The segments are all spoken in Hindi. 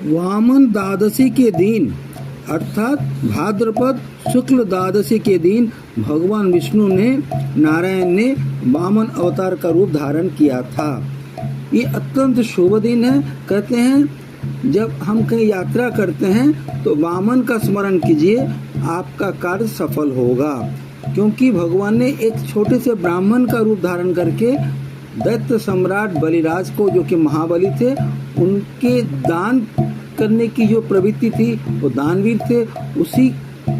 वामन द्वादशी के दिन अर्थात भाद्रपद शुक्ल द्वादशी के दिन भगवान विष्णु ने नारायण ने वामन अवतार का रूप धारण किया था। ये अत्यंत शुभ दिन है। कहते हैं जब हम कहीं यात्रा करते हैं तो वामन का स्मरण कीजिए, आपका कार्य सफल होगा। क्योंकि भगवान ने एक छोटे से ब्राह्मण का रूप धारण करके दैत्य सम्राट बलिराज को, जो कि महाबली थे, उनके दान करने की जो प्रवृत्ति थी, वो दानवीर थे, उसी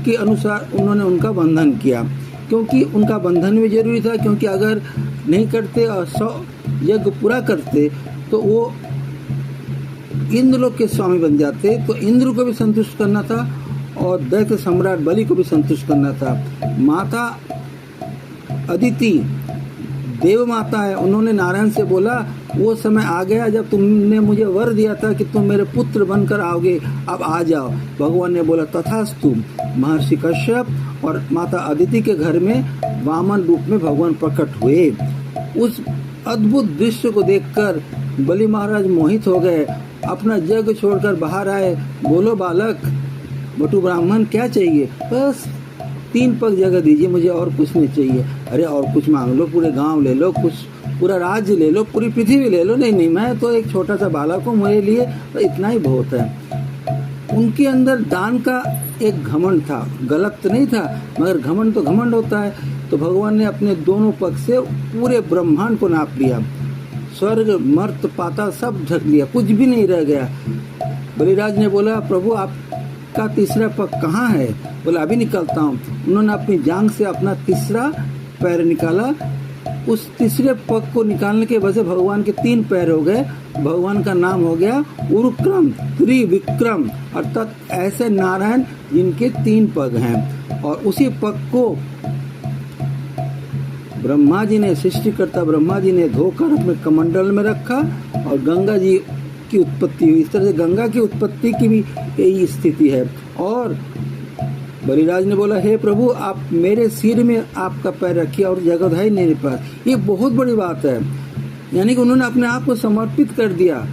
के अनुसार उन्होंने उनका बंधन किया। क्योंकि उनका बंधन भी जरूरी था, क्योंकि अगर नहीं करते और 100 यज्ञ पूरा करते तो वो इंद्रलोक के स्वामी बन जाते। तो इंद्र को भी संतुष्ट करना था और दैत्य सम्राट बलि को भी संतुष्ट करना था। माता अदिति देव माता है, उन्होंने नारायण से बोला वो समय आ गया जब तुमने मुझे वर दिया था कि तुम मेरे पुत्र बनकर आओगे, अब आ जाओ। भगवान ने बोला तथास्तु। महर्षि कश्यप और माता अदिति के घर में वामन रूप में भगवान प्रकट हुए। उस अद्भुत दृश्य को देखकर बलि महाराज मोहित हो गए, अपना जग छोड़कर बाहर आए। बोलो बालक, बटु ब्राह्मण क्या चाहिए? बस 3 पग जगह दीजिए, मुझे और कुछ नहीं चाहिए। अरे और कुछ मांग लो, पूरे गांव ले लो, कुछ पूरा राज्य ले लो, पूरी पृथ्वी ले लो। नहीं नहीं, मैं तो एक छोटा सा बालक हूँ, मेरे लिए तो इतना ही बहुत है। उनके अंदर दान का एक घमंड था, गलत नहीं था, मगर घमंड तो घमंड होता है। तो भगवान ने अपने दोनों पग से पूरे ब्रह्मांड को नाप लिया, स्वर्ग मर्त पाताल सब ढक लिया, कुछ भी नहीं रह गया। बलिराज ने बोला प्रभु आपका तीसरा पग कहाँ है? बोला अभी निकलता हूँ। उन्होंने अपनी जांघ से अपना तीसरा पैर निकाला। उस तीसरे पग को निकालने के वजह से भगवान के 3 पैर हो गए। भगवान का नाम हो गया उरुक्रम त्रिविक्रम, अर्थात ऐसे नारायण जिनके 3 पग हैं। और उसी पग को ब्रह्मा जी ने, सृष्टिकर्ता ब्रह्मा जी ने धोकर अपने कमंडल में रखा और गंगा जी की उत्पत्ति हुई। इस तरह से गंगा की उत्पत्ति की भी यही स्थिति है। और बलिराज ने बोला हे प्रभु आप मेरे सिर में आपका पैर रखिए और जगह है मेरे पास। ये बहुत बड़ी बात है, यानी कि उन्होंने अपने आप को समर्पित कर दिया।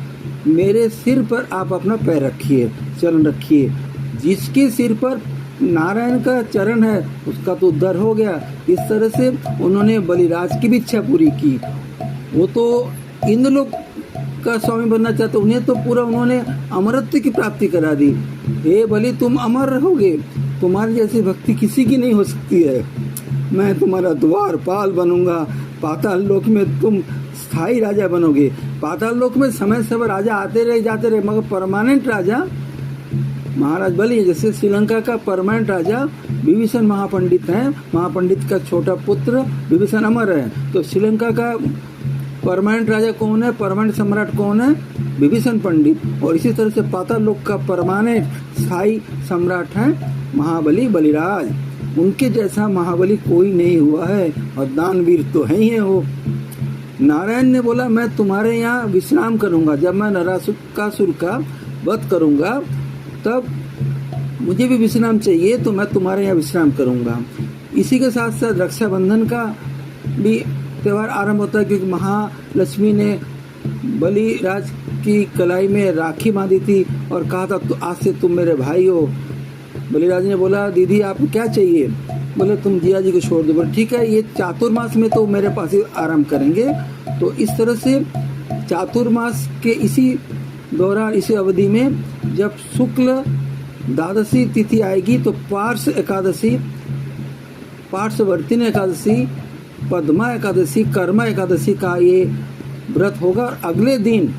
मेरे सिर पर आप अपना पैर रखिए, चरण रखिए। जिसके सिर पर नारायण का चरण है उसका तो उद्धार हो गया। इस तरह से उन्होंने बलिराज की भी इच्छा पूरी की। वो तो इंद्रलोक का स्वामी बनना चाहते, उन्हें तो पूरा उन्होंने अमरत्व की प्राप्ति करा दी। हे बलि तुम अमर रहोगे, तुम्हारी जैसी भक्ति किसी की नहीं हो सकती है। मैं तुम्हारा द्वारपाल बनूंगा, पाताल लोक में तुम स्थायी राजा बनोगे। पाताल लोक में समय समय राजा आते रहे जाते रहे, मगर परमानेंट राजा महाराज बलि। जैसे श्रीलंका का परमानेंट राजा विभीषण महापंडित है, महापंडित का छोटा पुत्र विभीषण अमर है। तो श्रीलंका का परमानेंट राजा कौन है, परमानेंट सम्राट कौन है? विभीषण पंडित। और इसी तरह से पाताल लोक का परमानेंट स्थायी सम्राट है महाबली बलिराज। उनके जैसा महाबली कोई नहीं हुआ है, और दानवीर तो है ही है वो। नारायण ने बोला मैं तुम्हारे यहाँ विश्राम करूंगा, जब मैं नरासुर का वध करूंगा तब मुझे भी विश्राम चाहिए, तो मैं तुम्हारे यहाँ विश्राम करूंगा। इसी के साथ साथ रक्षाबंधन का भी त्यौहार आरंभ होता है, क्योंकि महालक्ष्मी ने बलिराज की कलाई में राखी बांधी थी और कहा था तो आज से तुम मेरे भाई हो। बलिराज ने बोला दीदी आपको क्या चाहिए? बोले तुम जिया जी को छोड़ दो। बोले ठीक है, ये चातुर्मास में तो मेरे पास ही आरंभ करेंगे। तो इस तरह से चातुर्मास के इसी दौरान, इसी अवधि में जब शुक्ल द्वादशी तिथि आएगी तो पार्श्व एकादशी, पार्श्ववर्तिनी एकादशी, पद्मा एकादशी, कर्मा एकादशी का ये व्रत होगा। और अगले दिन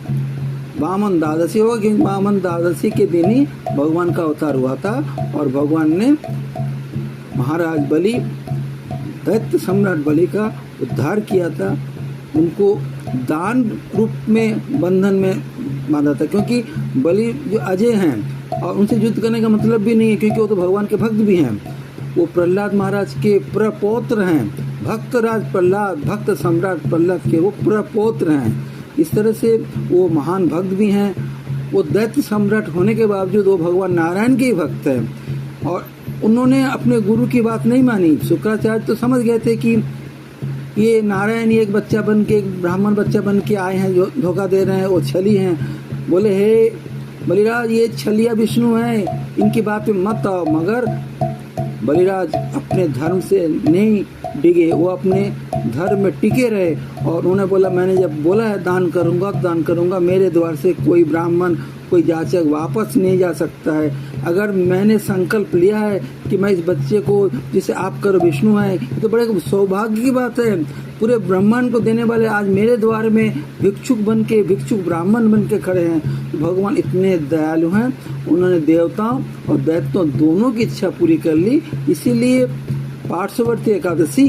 वामन द्वादशी होगा, क्योंकि वामन द्वादशी के दिन ही भगवान का अवतार हुआ था और भगवान ने महाराज बलि, दैत्य सम्राट बलि का उद्धार किया था। उनको दान रूप में बंधन में बांधा था, क्योंकि बलि जो अजय हैं और उनसे युद्ध करने का मतलब भी नहीं है, क्योंकि वो तो भगवान के भक्त भी हैं। वो प्रहलाद महाराज के प्रपौत्र हैं, भक्तराज प्रहलाद, भक्त सम्राट प्रहलाद के वो प्रपौत्र हैं। इस तरह से वो महान भक्त भी हैं। वो दैत्य सम्राट होने के बावजूद वो भगवान नारायण के ही भक्त हैं और उन्होंने अपने गुरु की बात नहीं मानी। शुक्राचार्य तो समझ गए थे कि ये नारायण एक बच्चा बन के, एक ब्राह्मण बच्चा बन के आए हैं, जो धोखा दे रहे हैं, वो छली हैं। बोले हे बलिराज ये छलिया विष्णु है, इनकी बात पे मत आओ। मगर बलिराज अपने धर्म से नहीं डिगे, वो अपने धर्म में टिके रहे और उन्होंने बोला मैंने जब बोला है दान करूंगा तो दान करूंगा, मेरे द्वार से कोई ब्राह्मण कोई जाचक वापस नहीं जा सकता है। अगर मैंने संकल्प लिया है कि मैं इस बच्चे को जिसे आप करो विष्णु है, तो बड़े सौभाग्य की बात है। पूरे ब्रह्मांड को देने वाले आज मेरे द्वार में भिक्षुक ब्राह्मण बन के खड़े हैं। तो भगवान इतने दयालु हैं, उन्होंने देवताओं और दैत्यों दोनों की इच्छा पूरी कर ली। इसीलिए पार्श्ववर्ती एकादशी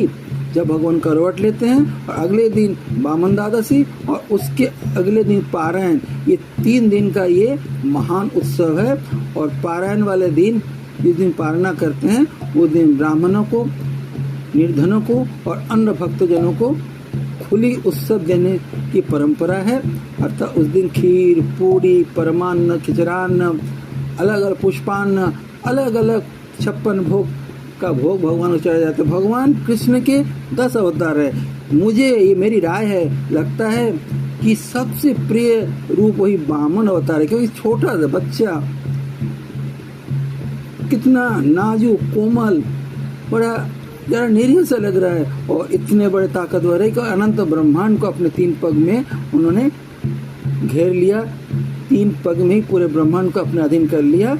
जब भगवान करवट लेते हैं और अगले दिन वामन द्वादशी और उसके अगले दिन पारायण, ये 3 दिन का ये महान उत्सव है। और पारायण वाले दिन जिस दिन पारणा करते हैं वो दिन ब्राह्मणों को, निर्धनों को और अन्य भक्तजनों को खुली उत्सव देने की परंपरा है। अर्थात उस दिन खीर, पूरी, परमान्न, खिचड़ान्न, अलग अलग पुष्पान्न, अलग अलग 56 भोग का भोग भगवान को चढ़ाया जाता है। भगवान कृष्ण के 10 अवतार है। मुझे ये मेरी राय है, लगता है कि सबसे प्रिय रूप वही वामन अवतार है, क्योंकि छोटा सा बच्चा कितना नाजुक कोमल, बड़ा जरा निरीह सा लग रहा है और इतने बड़े ताकतवर है कि अनंत ब्रह्मांड को अपने 3 पग में उन्होंने घेर लिया। 3 पग में ही पूरे ब्रह्मांड को अपने अधीन कर लिया,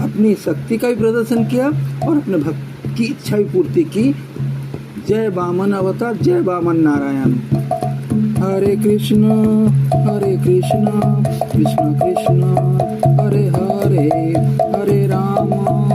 अपनी शक्ति का भी प्रदर्शन किया और अपने भक्त की इच्छा भी पूर्ति की। जय वामन अवतार, जय वामन नारायण। हरे कृष्ण कृष्ण कृष्ण हरे हरे, हरे राम